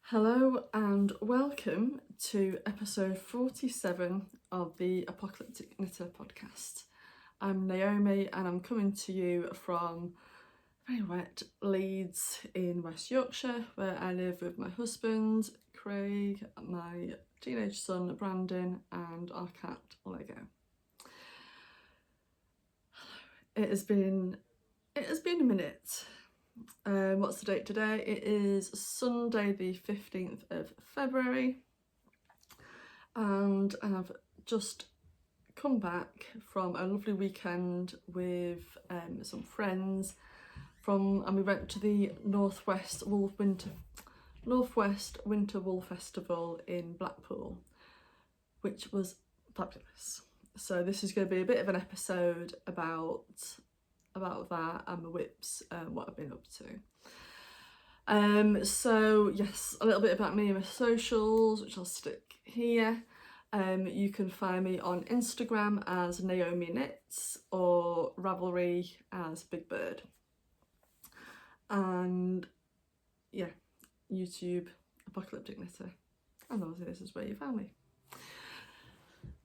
Hello and welcome to episode 47 of the Apocalyptic Knitter podcast. I'm Naomi and I'm coming to you from very wet Leeds in West Yorkshire, where I live with my husband Craig, my teenage son Brandon and our cat Lego. It has been a minute. What's the date today? It is Sunday the 15th of February and I've just come back from a lovely weekend with some friends and we went to the Northwest Winter Wool Festival in Blackpool, which was fabulous. So this is going to be a bit of an episode about that and the whips and what I've been up to. So yes, a little bit about me and my socials, which I'll stick here. You can find me on Instagram as Naomi Knits or Ravelry as Big Bird. And yeah, YouTube Apocalyptic Knitter. And obviously this is where you found me.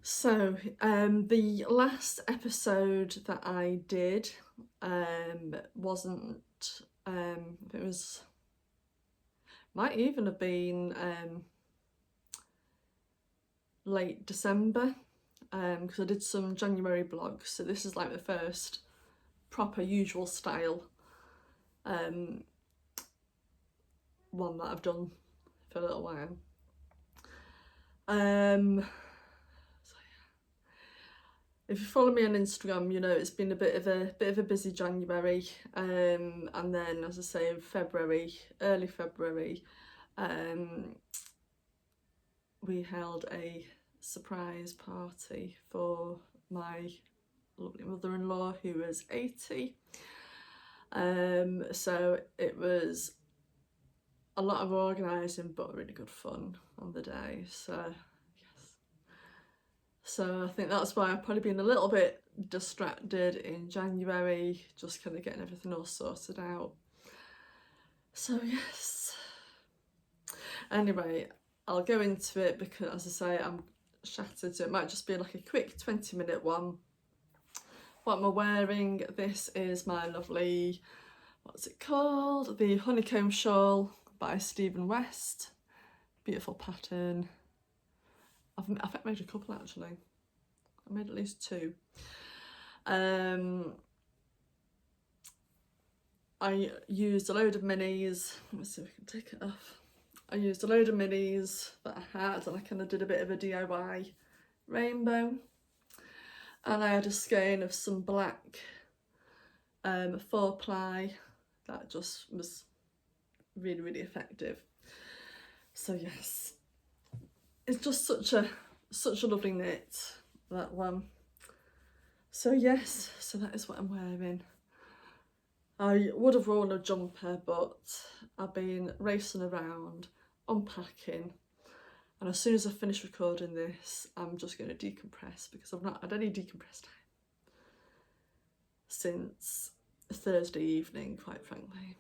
So the last episode that I did wasn't it was might even have been late December because I did some January blogs, so this is like the first proper usual style one that I've done for a little while. If you follow me on Instagram, you know it's been a bit of a busy January, and then, as I say, in early February, we held a surprise party for my lovely mother-in-law who was 80. So it was a lot of organising, but really good fun on the day. So I think that's why I've probably been a little bit distracted in January, just kind of getting everything all sorted out. So yes. Anyway, I'll go into it because, as I say, I'm shattered, so it might just be like a quick 20-minute one. What am I wearing? This is my lovely, what's it called? The Honeycomb Shawl by Stephen West. Beautiful pattern. I've made a couple actually. I made at least two. I used a load of minis. Let's see if we can take it off. I used a load of minis that I had and I kind of did a bit of a DIY rainbow. And I had a skein of some black 4-ply that just was really, really effective. So yes. It's just such a lovely knit, that one. So yes, so that is what I'm wearing. I would have worn a jumper, but I've been racing around, unpacking, and as soon as I finish recording this, I'm just going to decompress because I've not had any decompress time since Thursday evening, quite frankly.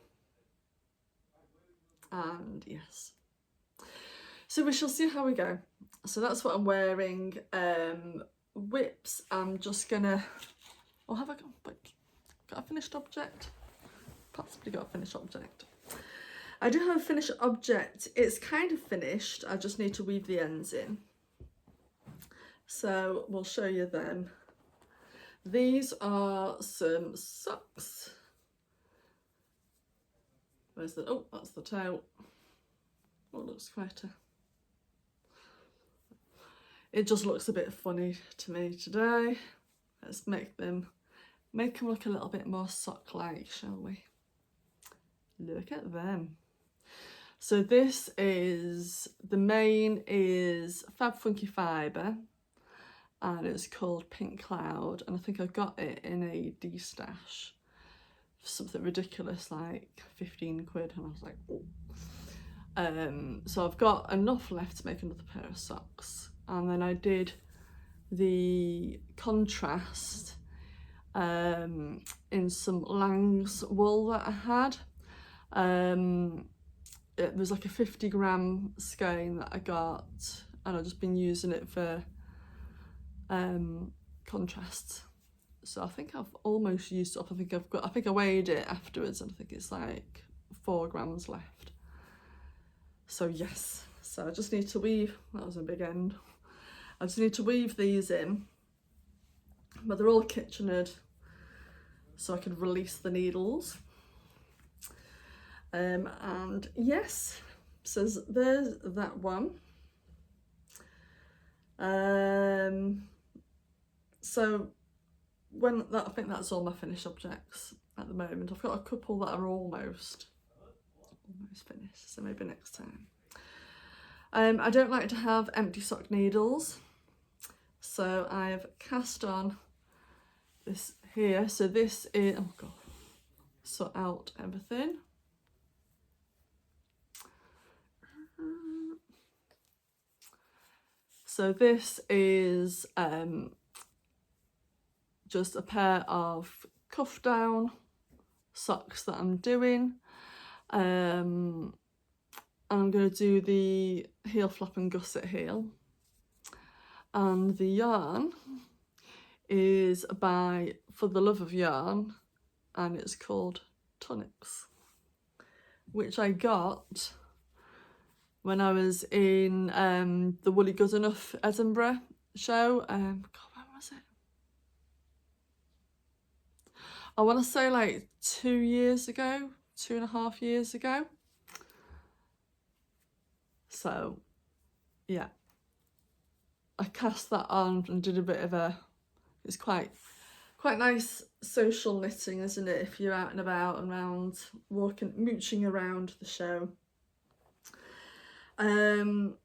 And yes. So we shall see how we go. So that's what I'm wearing. Whips, I'm just gonna, got a finished object? Possibly got a finished object. I do have a finished object. It's kind of finished. I just need to weave the ends in. So we'll show you them. These are some socks. Where's the, oh, that's the toe. Oh, looks quite a, it just looks a bit funny to me today. Let's make them look a little bit more sock-like, shall we? Look at them. So this is, the main is Fab Funky Fibre and it's called Pink Cloud, and I think I got it in a D-stash for something ridiculous like 15 quid, and I was like, oh. So I've got enough left to make another pair of socks. And then I did the contrast in some Lang's wool that I had. it was like a 50-gram skein that I got, and I've just been using it for contrast. So I think I've almost used it up. I think I weighed it afterwards, and I think it's like 4 grams left. So yes, so I just need to weave, that was a big end. I just need to weave these in, but they're all kitchenered, so I can release the needles. And yes, so there's that one. So I think that's all my finished objects at the moment. I've got a couple that are almost finished, so maybe next time. I don't like to have empty sock needles, so I've cast on this here. So this is, oh god, sort out everything. So this is just a pair of cuff down socks that I'm doing. I'm going to do the heel flap and gusset heel, and the yarn is by For the Love of Yarn, and it's called Tunics, which I got when I was in the Woolly Good Enough Edinburgh show. God, when was it? I want to say like 2 years ago, 2.5 years ago. So yeah, I cast that on and did a bit of it's quite nice social knitting, isn't it, if you're out and about and around, mooching around the show. And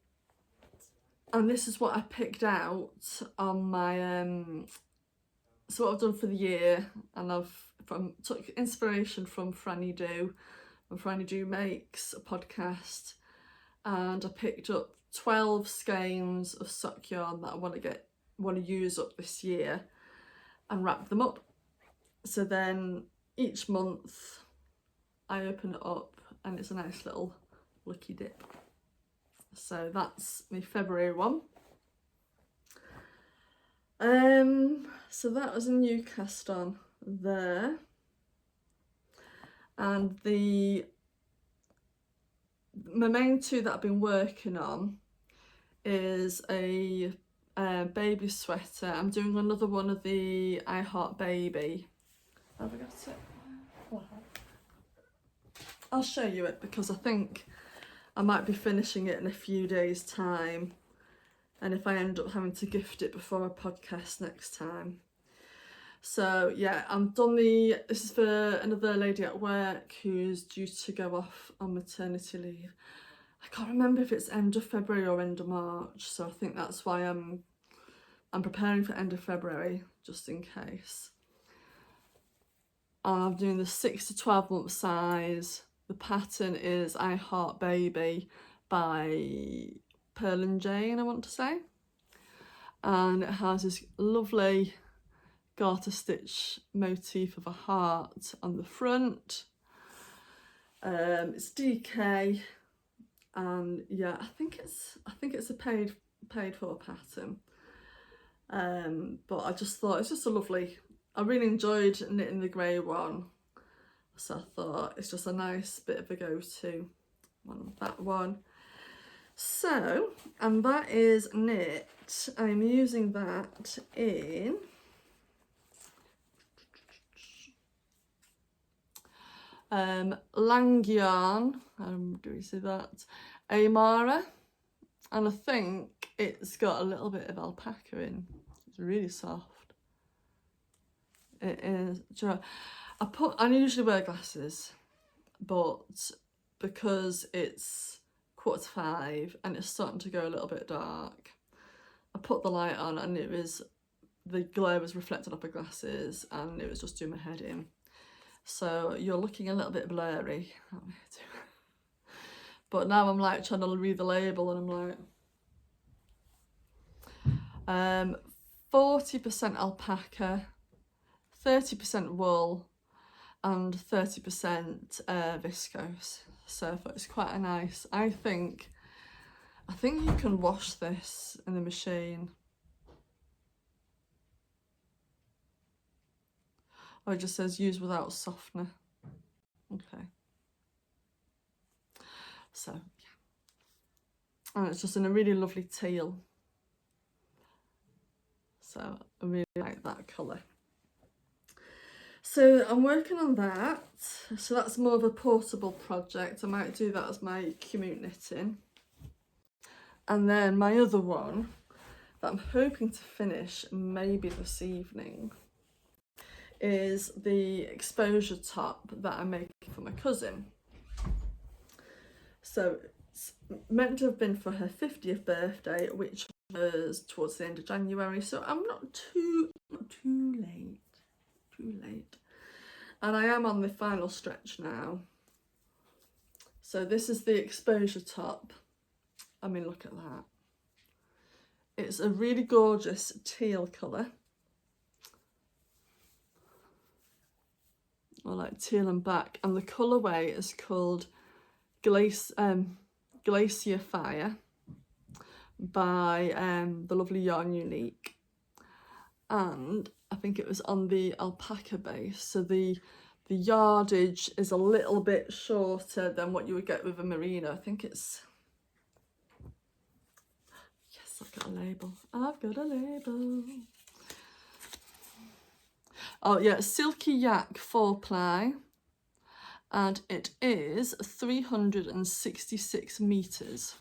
this is what I picked out on my so what I've done for the year, and I've took inspiration from Franny Do, and Franny Do Makes a podcast, and I picked up 12 skeins of sock yarn that I want to use up this year and wrap them up. So then each month I open it up and it's a nice little lucky dip. So that's my February one. So that was a new cast on there, and my main two that I've been working on is a baby sweater. I'm doing another one of the I Heart Baby. Have I got it? I'll show you it because I think I might be finishing it in a few days' time, and if I end up having to gift it before a podcast next time. So yeah, I'm done this is for another lady at work who's due to go off on maternity leave. I can't remember if it's end of February or end of March, so I think that's why I'm preparing for end of February, just in case. And I'm doing the 6 to 12 month size. The pattern is I Heart Baby by Pearl and Jane, I want to say. And it has this lovely garter stitch motif of a heart on the front. It's DK, and yeah, I think it's a paid for pattern. But I just thought it's just a lovely. I really enjoyed knitting the grey one, so I thought it's just a nice bit of a go-to on that one. So, and that is knit. I'm using that in Lang yarn, do we see that? Amara, and I think it's got a little bit of alpaca in. It's really soft. It is. I usually wear glasses, but because it's 4:45 and it's starting to go a little bit dark, I put the light on and the glare was reflected off my glasses and it was just doing my head in. So you're looking a little bit blurry. But now I'm like trying to read the label and I'm like 40% alpaca, 30% wool, and 30% viscose. So I thought it's quite a nice. I think you can wash this in the machine. Oh, it just says use without softener. Okay. So yeah. And it's just in a really lovely teal. So I really like that colour. So I'm working on that. So that's more of a portable project. I might do that as my commute knitting. And then my other one that I'm hoping to finish maybe this evening is the exposure top that I'm making for my cousin. So it's meant to have been for her 50th birthday, which was towards the end of January. So I'm not too late. And I am on the final stretch now. So this is the exposure top. I mean, look at that. It's a really gorgeous teal colour. I like teal and black. And the colourway is called Glacier Fire by the lovely Yarn Unique. And I think it was on the alpaca base. So the yardage is a little bit shorter than what you would get with a merino. I think it's... Yes, I've got a label. I've got a label. Oh yeah, Silky Yak 4-ply. And it is 366 metres.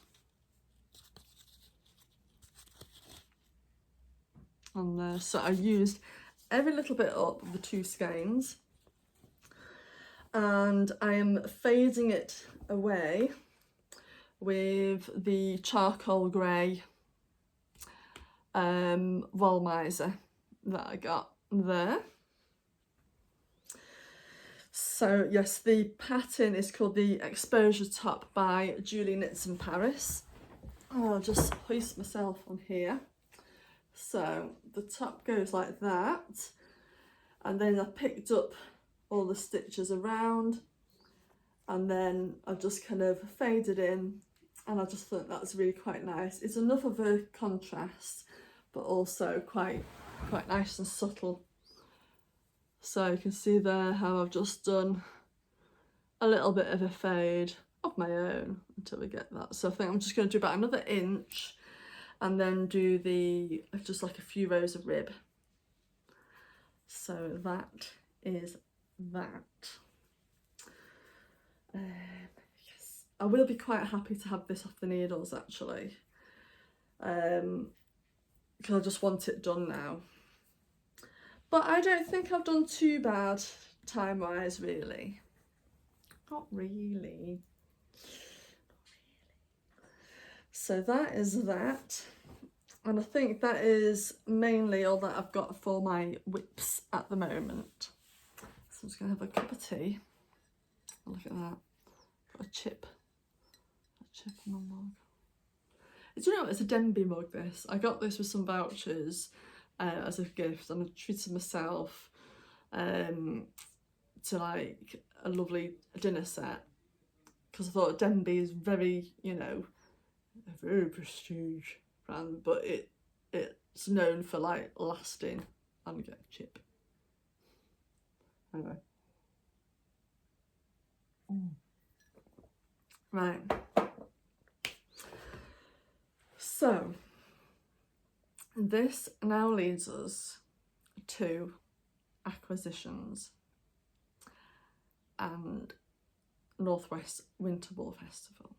On there. So I used every little bit up of the 2 skeins. And I am fading it away with the charcoal grey Wollmizer that I got there. So yes, the pattern is called the Exposure Top by Julie Knits in Paris. I'll just hoist myself on here. So the top goes like that, and then I picked up all the stitches around, and then I've just kind of faded in, and I just thought that's really quite nice. It's enough of a contrast, but also quite nice and subtle. So you can see there how I've just done a little bit of a fade of my own until we get that. So I think I'm just going to do about another inch and then do just like a few rows of rib. So that is that. Yes, I will be quite happy to have this off the needles actually, because I just want it done now. But I don't think I've done too bad time-wise, really. Not really. So that is that. And I think that is mainly all that I've got for my whips at the moment. So I'm just going to have a cup of tea. Look at that. Got a chip in my mug. Do you know what? It's a Denby mug, this. I got this with some vouchers as a gift, and I treated myself to like a lovely dinner set, because I thought Denby is very, you know, a very prestige brand, but it's known for like lasting. I'm gonna get a chip. Anyway. Right. So this now leads us to acquisitions and Northwest Winter Wool Festival.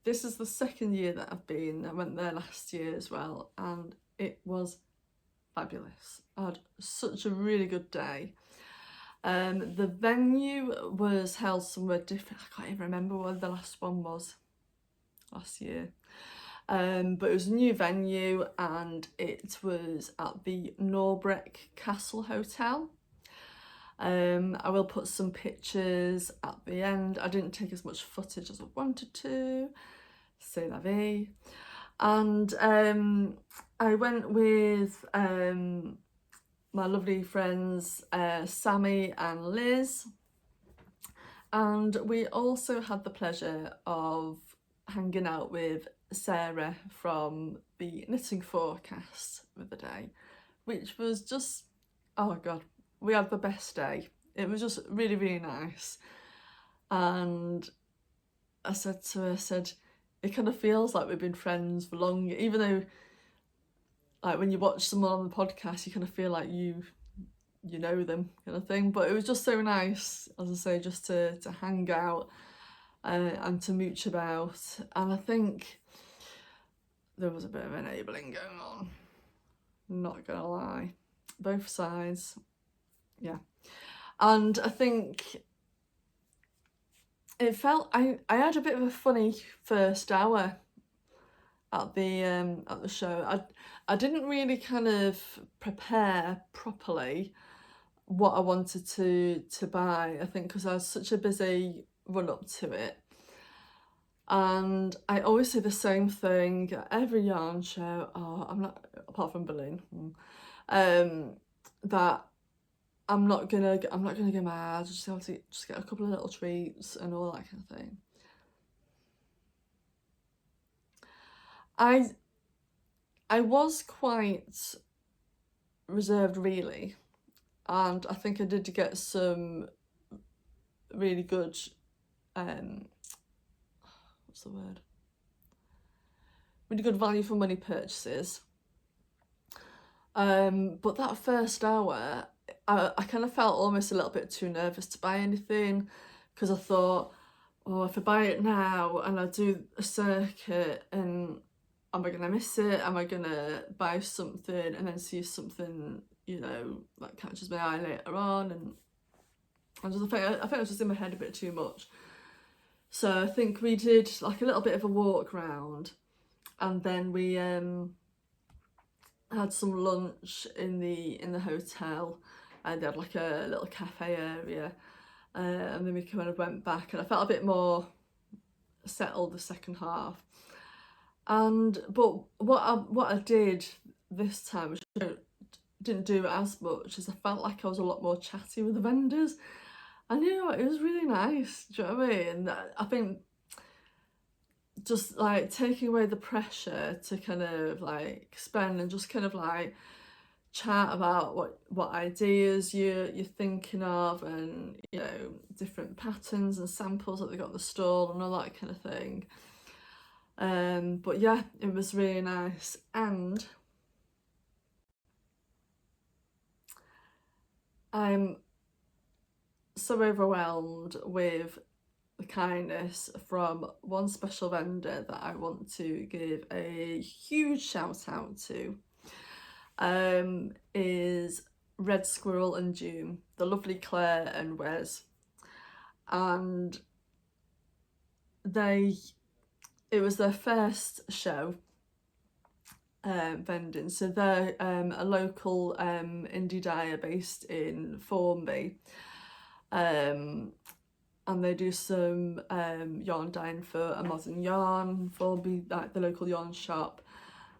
This is the second year that I've been. I went there last year as well, and it was fabulous. I had such a really good day. The venue was held somewhere different. I can't even remember where the last one was last year. But it was a new venue, and it was at the Norbreck Castle Hotel. I will put some pictures at the end. I didn't take as much footage as I wanted to. C'est la vie. And I went with my lovely friends Sammy and Liz, and we also had the pleasure of hanging out with Sarah from the Knitting Forecast of the day, which was just, oh god, we had the best day. It was just really, really nice. And I said to her, it kind of feels like we've been friends for long, even though like when you watch someone on the podcast, you kind of feel like you know them kind of thing. But it was just so nice, as I say, just to hang out and to mooch about. And I think there was a bit of enabling going on, not gonna lie, both sides, yeah. And I think it felt, I had a bit of a funny first hour at the show. I didn't really kind of prepare properly what I wanted to buy, I think, because I was such a busy run up to it. And I always say the same thing at every yarn show. Oh, I'm not, apart from Berlin, that I'm not gonna get mad. I just have to just get a couple of little treats and all that kind of thing. I was quite reserved, really, and I think I did get some really good what's the word? Really good value for money purchases. But that first hour, I kind of felt almost a little bit too nervous to buy anything, because I thought, oh, if I buy it now and I do a circuit, and am I gonna miss it? Am I gonna buy something and then see something, you know, that catches my eye later on? And I think I was just in my head a bit too much. So I think we did like a little bit of a walk round, and then we had some lunch in the hotel, and they had like a little cafe area, and then we kind of went back, and I felt a bit more settled the second half. But what I did this time, which I didn't do as much, is I felt like I was a lot more chatty with the vendors. And you know what, it was really nice, do you know what I mean? And I think just like taking away the pressure to kind of like spend and just kind of like chat about what ideas you're thinking of, and you know, different patterns and samples that they got at the stall and all that kind of thing. But yeah, it was really nice. And I'm so overwhelmed with the kindness from one special vendor that I want to give a huge shout out to, is Red Squirrel and June, the lovely Claire and Wes. And it was their first show vending, so they're a local indie dyer based in Formby, and they do some yarn dyeing for a Modern Yarn, Formby, like the local yarn shop.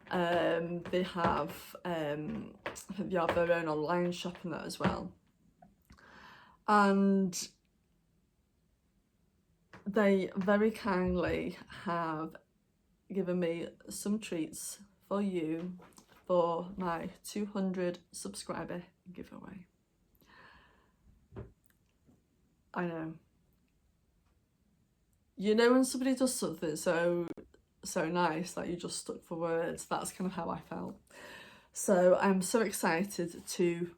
They have I think they have their own online shop and that as well, and they very kindly have given me some treats for you for my 200 subscriber giveaway. I know. You know, when somebody does something so nice, like you just stuck for words, that's kind of how I felt. So I'm so excited to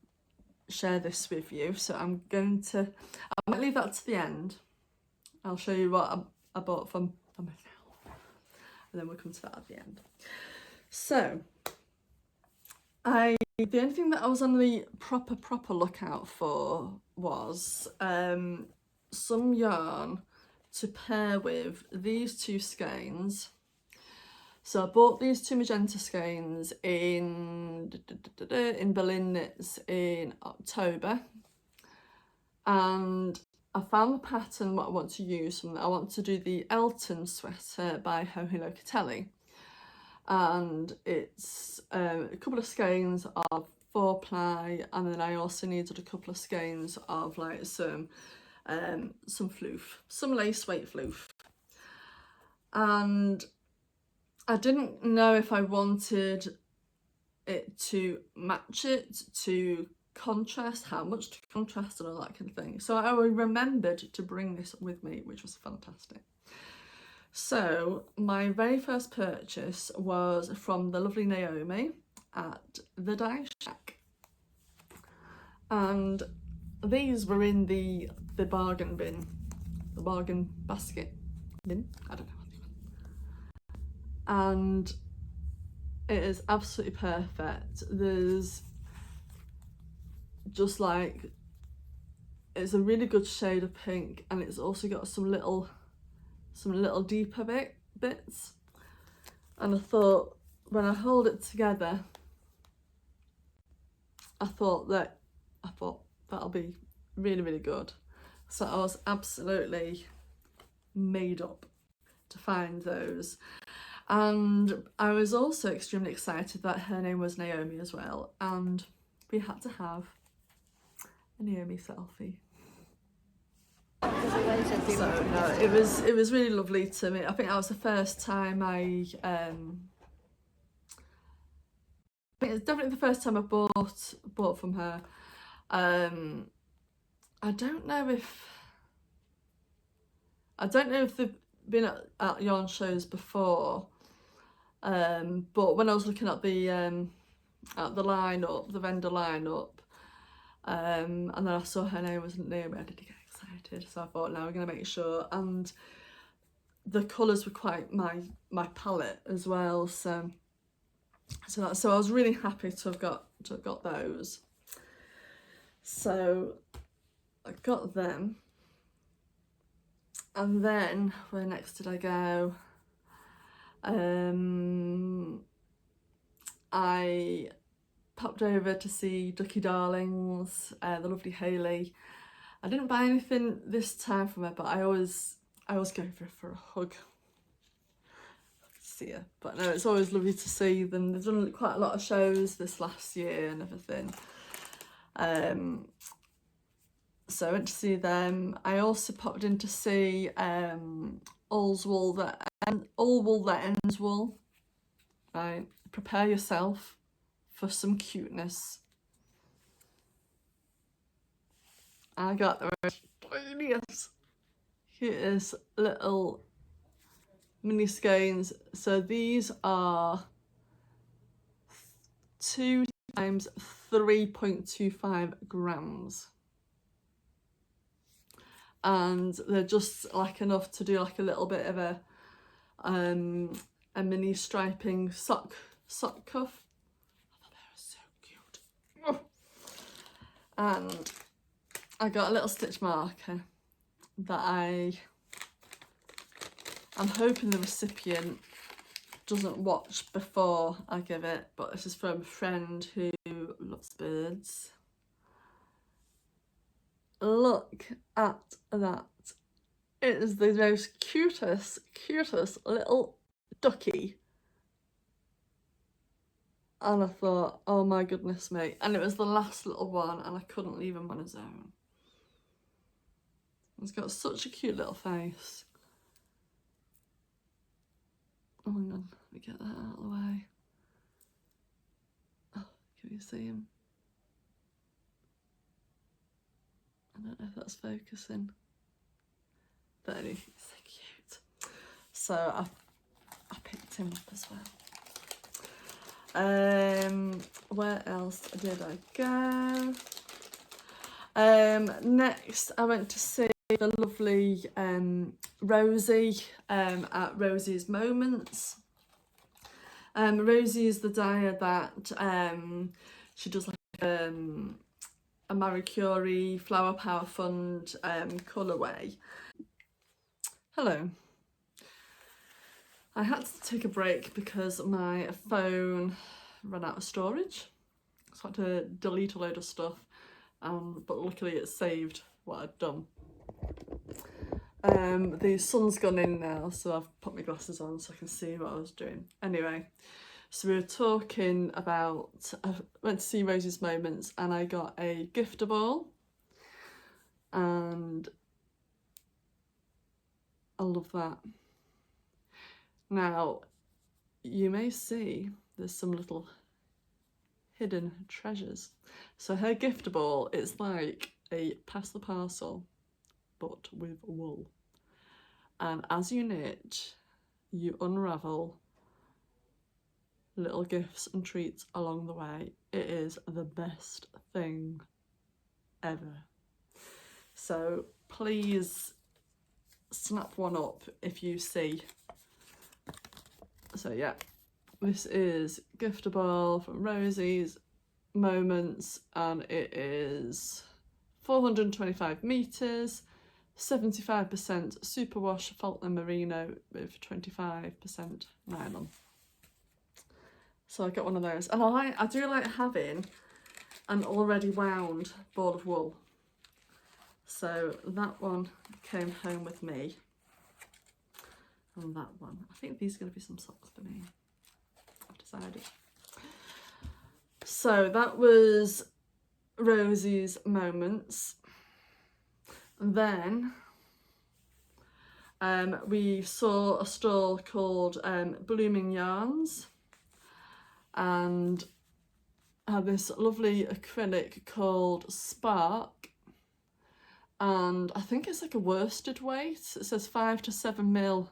share this with you. So I might leave that to the end. I'll show you what I bought for myself, and then we'll come to that at the end. So the only thing that I was on the proper lookout for was some yarn to pair with these two skeins. So I bought these two magenta skeins in Berlin Knits in October, and I found the pattern what I want to use from that. I want to do the Elton sweater by Johi Locatelli, and it's a couple of skeins of 4-ply, and then I also needed a couple of skeins of like some floof, some lace weight floof. And I didn't know if I wanted it to match it, to contrast, how much to contrast, and all that kind of thing. So I remembered to bring this with me, which was fantastic. So my very first purchase was from the lovely Naomi at the Dyers shack, and these were in the bargain bin, the bargain basket bin, I don't know what they were. And it is absolutely perfect. There's just like, it's a really good shade of pink, and it's also got some little deeper bits. And I thought, when I hold it together, I thought that'll be really, really good. So I was absolutely made up to find those. And I was also extremely excited that her name was Naomi as well, and we had to have a Naomi selfie. So no, it was really lovely to me. I think that was the first time I think it's definitely the first time I bought from her. I don't know if they've been at yarn shows before, but when I was looking at the lineup, the vendor lineup, and then I saw her name was Naomi, I did get excited. So I thought, now we're gonna make sure. And the colours were quite my palette as well. So I was really happy to have got those. So I got them, and then where next did I go? I popped over to see Ducky Darlings, the lovely Hayley. I didn't buy anything this time from her, but I always go for a hug. See her. But no, it's always lovely to see them. They've done quite a lot of shows this last year and everything. So I went to see them. I also popped in to see All Wool That Ends Wool. Right, prepare yourself for some cuteness. I got the most cutest little mini skeins. So these are 2 times 3.25 grams. And they're just like enough to do like a little bit of a mini striping sock cuff. I thought they were so cute. Oh. And I got a little stitch marker that I'm hoping the recipient doesn't watch before I give it, but this is from a friend who loves birds. Look at that. It is the most cutest little ducky. And I thought, oh my goodness me. And it was the last little one, and I couldn't leave him on his own. He's got such a cute little face. Oh my god, let me get that out of the way. Oh, can you see him? I don't know if that's focusing. But anyway, he's so cute. So I picked him up as well. Where else did I go? Next I went to see the lovely Rosie at Rosie's Moments. Rosie is the dyer that she does like a Marie Curie Flower Power Fund colourway. Hello. I had to take a break because my phone ran out of storage, so I had to delete a load of stuff, but luckily it saved what I'd done. The sun's gone in now, so I've put my glasses on so I can see what I was doing. Anyway, So we were talking about, I went to see Rosie's Moments and I got a gifter ball, and I love that. Now, you may see there's some little hidden treasures. So her gifter ball is like a pass the parcel, but with wool. And as you knit, you unravel little gifts and treats along the way. It is the best thing ever. So please snap one up if you see. So yeah, this is gifter ball from Rosie's Moments, and it is 425 metres, 75% superwash Falkland merino with 25% nylon. So I got one of those, and I do like having an already wound ball of wool. So that one came home with me, and that one. I think these are going to be some socks for me, I've decided. So that was Rosie's Moments. Then we saw a stall called Blooming Yarns, and had this lovely acrylic called Spark, and I think it's like a worsted weight. It says 5 to 7 mil,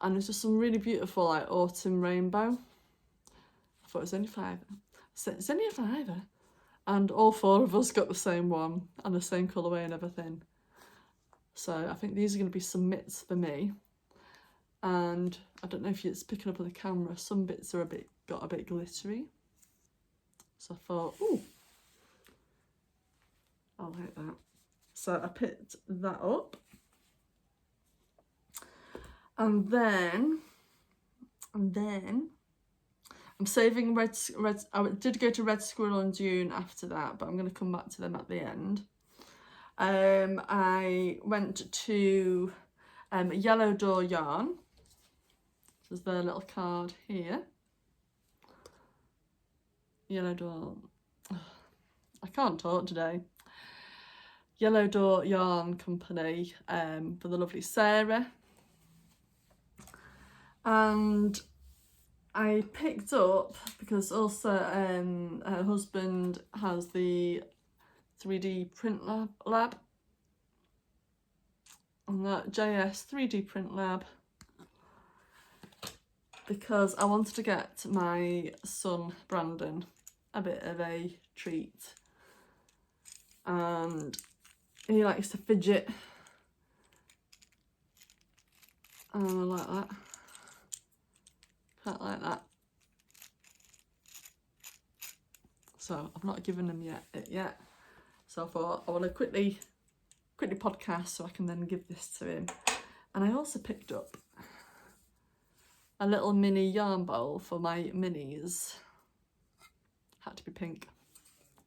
and it's just some really beautiful like autumn rainbow. I thought it was only £5. So it's only a £5, and all 4 of us got the same one and the same colourway and everything. So I think these are going to be some mitts for me. And I don't know if it's picking up on the camera, some bits are got a bit glittery. So I thought, ooh, I like that. So I picked that up. And then I'm saving red. I did go to Red Squirrel and Dune after that, but I'm going to come back to them at the end. I went to Yellow Door Yarn. There's their little card here. Yellow Door. I can't talk today. Yellow Door Yarn Company for the lovely Sarah. And I picked up, because also her husband has the 3D print lab. And that JS 3D print lab, because I wanted to get my son Brandon a bit of a treat, and he likes to fidget, and I like that. Quite like that. So I've not given him it yet. So I thought I want to quickly podcast so I can then give this to him. And I also picked up a little mini yarn bowl for my minis. Had to be pink.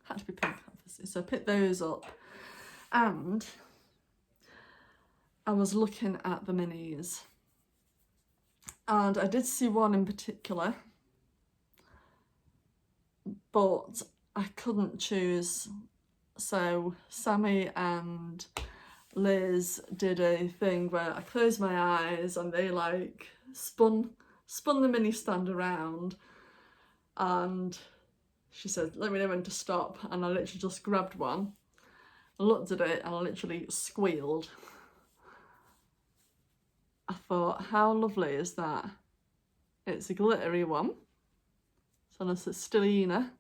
Had to be pink, obviously. So I picked those up. And I was looking at the minis. And I did see one in particular, but I couldn't choose. So Sammy and Liz did a thing where I closed my eyes and they like spun the mini stand around, and she said, let me know when to stop, and I literally just grabbed one, looked at it, and I literally squealed. I thought, how lovely is that? It's a glittery one, so it's a stellina,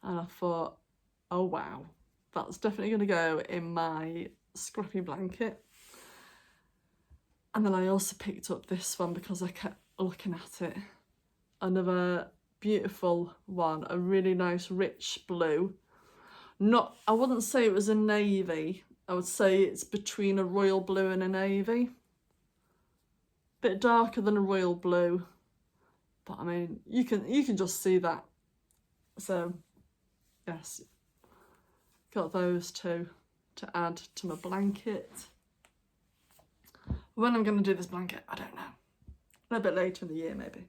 and I thought, oh wow, that's definitely going to go in my scrappy blanket. And then I also picked up this one because I kept looking at it. Another beautiful one, a really nice rich blue. I wouldn't say it was a navy. I would say it's between a royal blue and a navy. Bit darker than a royal blue, but I mean you can just see that. So yes, got those two to add to my blanket. When I'm going to do this blanket, I don't know. a bit later in the year maybe.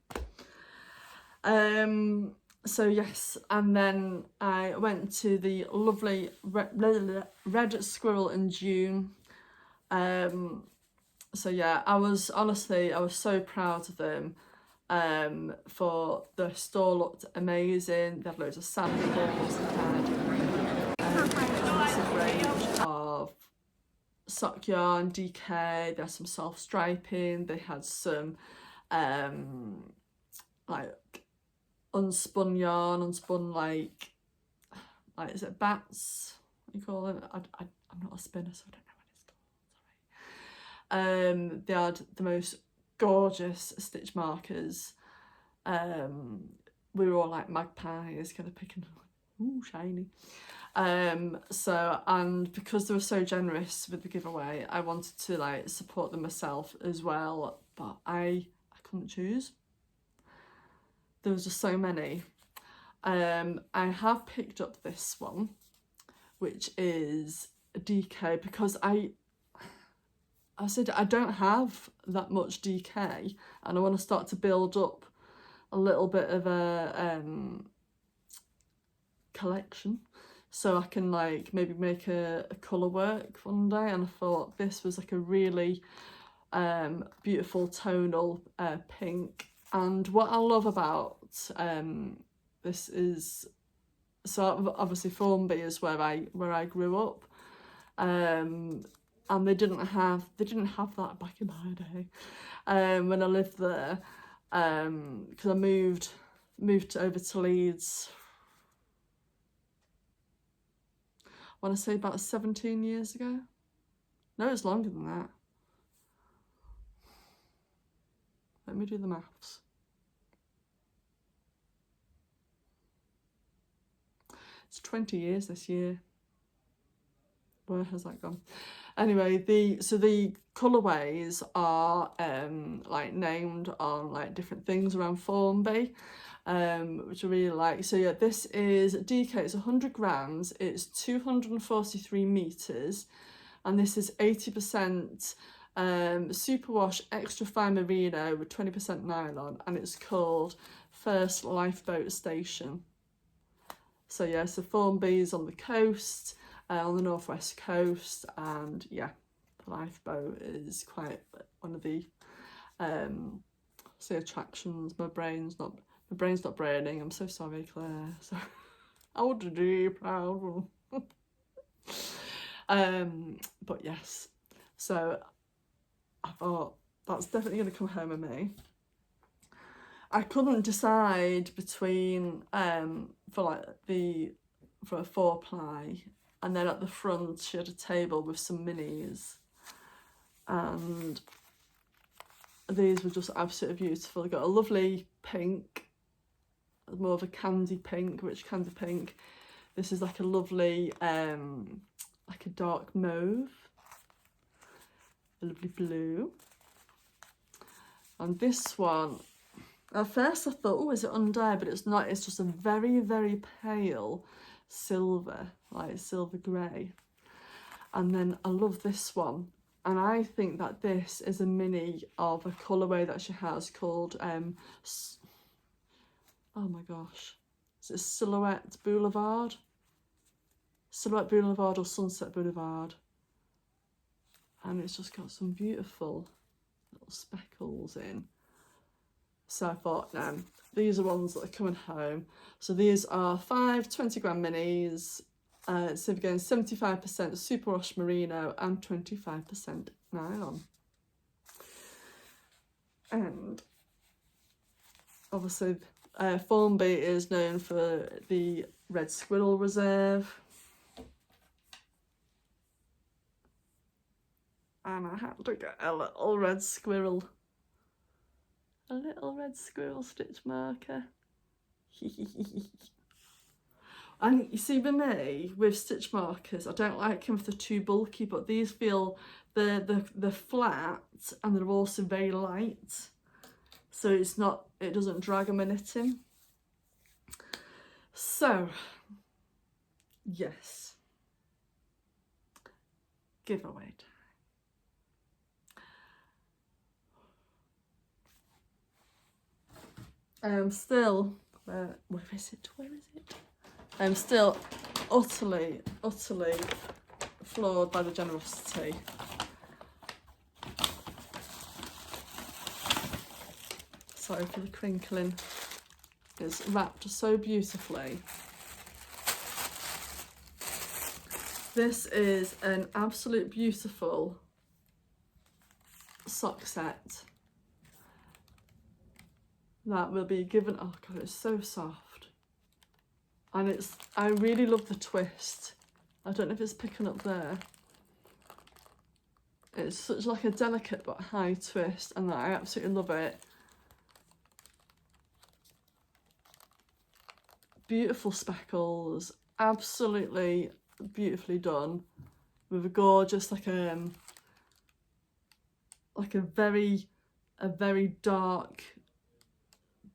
So yes, and then I went to the lovely Red Squirrel in June. So yeah, I was so proud of them. For the store looked amazing. They had loads of samples. They had a massive range of sock yarn, DK. There's some self striping. They had some like unspun yarn, like is it bats? What you call it? I'm not a spinner, so I don't know what it's called. Sorry. They had the most gorgeous stitch markers. We were all like magpies, kind of picking, ooh, shiny. So, and because they were so generous with the giveaway, I wanted to like support them myself as well, but I couldn't choose. There was just so many. I have picked up this one, which is a DK, because I said I don't have that much DK and I want to start to build up a little bit of a collection, so I can like maybe make a colour work one day. And I thought this was like a really beautiful tonal pink. And what I love about this is, so obviously Formby is where I grew up, and they didn't have that back in my day when I lived there, because I moved over to Leeds, I want to say about 17 years ago. No, it's longer than that. Let me do the maths. It's 20 years this year. Where has that gone? Anyway, the colourways are like named on like different things around Formby, which I really like. So yeah, this is DK. It's 100 grams. It's 243 meters, and this is 80% superwash extra fine merino with 20% nylon, and it's called First Lifeboat Station. So yeah, so Formby is on the coast, on the northwest coast, and yeah, the lifeboat is quite one of the say attractions. My brain's not braining. I'm so sorry, Claire. So I would be proud. But yes, so I thought that's definitely going to come home with me. I couldn't decide between for a 4-ply, and then at the front she had a table with some minis, and these were just absolutely beautiful. They got a lovely pink, more of a candy pink, rich candy pink. This is like a lovely like a dark mauve, a lovely blue, and this one, at first I thought, oh, is it undyed? But it's not. It's just a very, very pale silver, like silver grey. And then I love this one. And I think that this is a mini of a colourway that she has called, oh my gosh, is it Silhouette Boulevard? Silhouette Boulevard or Sunset Boulevard. And it's just got some beautiful little speckles in. So I thought, no, these are ones that are coming home. So these are 5 20-gram minis. So again, 75% superwash merino and 25% nylon. And obviously, Formby is known for the Red Squirrel Reserve. And I had to get a little red squirrel. A little red squirrel stitch marker. And you see, with me, with stitch markers, I don't like them if they're too bulky, but these feel, they're flat and they're also very light. So it doesn't drag on my knitting. So, yes. Giveaway time. I'm still, where is it? I'm still utterly floored by the generosity. Sorry for the crinkling. It's wrapped so beautifully. This is an absolute beautiful sock set that will be given. Oh god, it's so soft, and I really love the twist. I don't know if it's picking up there. It's such like a delicate but high twist, and I absolutely love it. Beautiful speckles, absolutely beautifully done, with a gorgeous like a very dark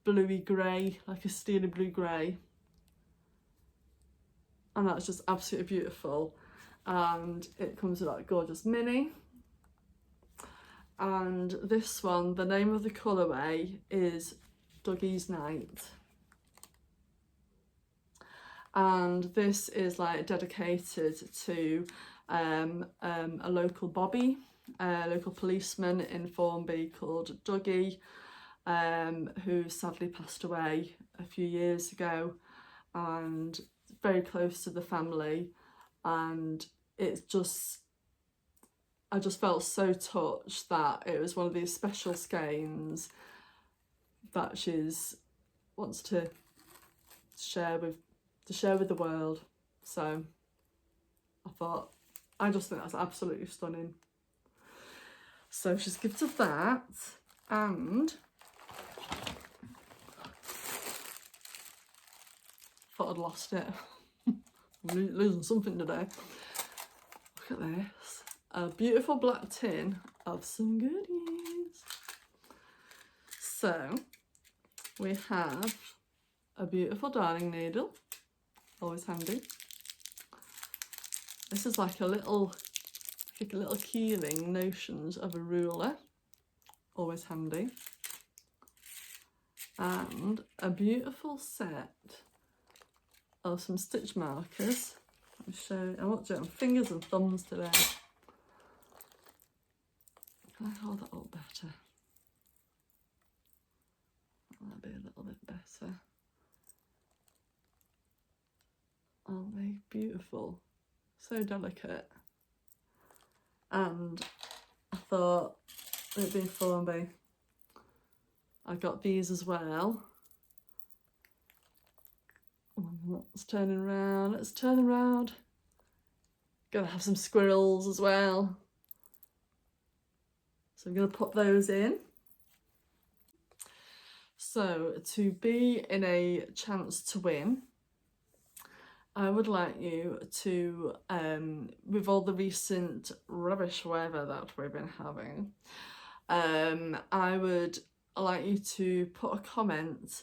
bluey grey, like a steely blue grey, and that's just absolutely beautiful. And it comes with that gorgeous mini. And this one, the name of the colourway is Dougie's Night. And this is like dedicated to a local bobby, a local policeman in Formby called Dougie, who sadly passed away a few years ago, and very close to the family. And it's just, I just felt so touched that it was one of these special skeins that she's wants to share with the world. So I just think that's absolutely stunning. So she's gifted that, and thought I'd lost it. I'm losing something today. Look at this. A beautiful black tin of some goodies. So we have a beautiful darning needle, always handy. This is like a little keeling notions of a ruler, always handy. And a beautiful set of some stitch markers. I want to do it on fingers and thumbs today. Can I hold that up better? That'll be a little bit better. Aren't they beautiful? So delicate. And I thought, it being Formby, I got these as well. Let's turn around. Gonna have some squirrels as well. So I'm gonna put those in. So to be in a chance to win, I would like you to, with all the recent rubbish weather that we've been having, I would like you to put a comment,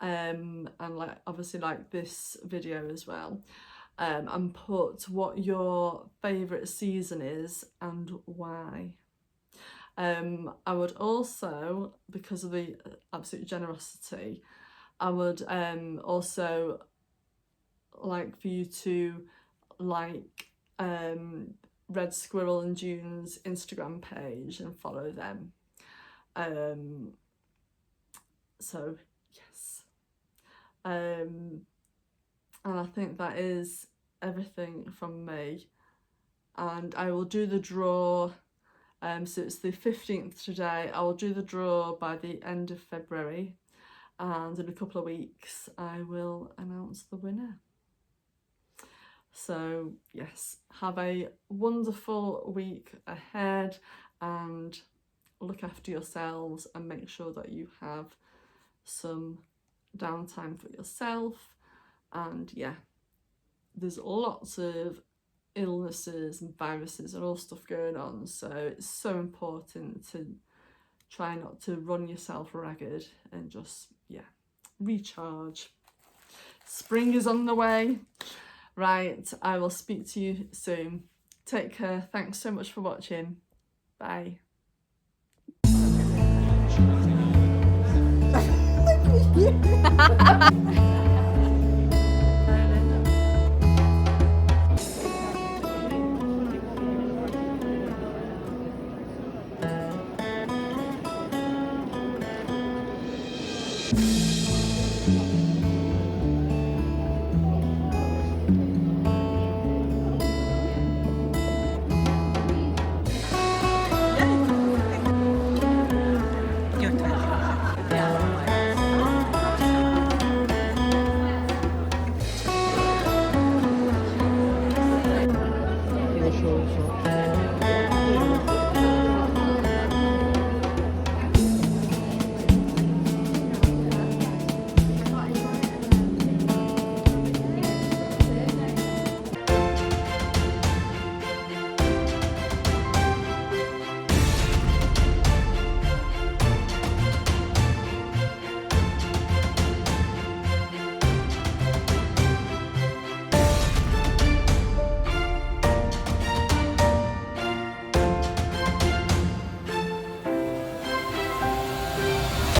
and like obviously like this video as well, and put what your favourite season is and why. I would also, because of the absolute generosity, I would also like for you to like Red Squirrel and June's Instagram page and follow them. So yes, and I think that is everything from me, and I will do the draw. So it's the 15th today. I will do the draw by the end of February, and in a couple of weeks I will announce the winner. So yes, have a wonderful week ahead, and look after yourselves and make sure that you have some downtime for yourself. And yeah, there's lots of illnesses and viruses and all stuff going on, so it's so important to try not to run yourself ragged and just recharge. Spring is on the way. Right, I will speak to you soon. Take care. Thanks so much for watching. Bye.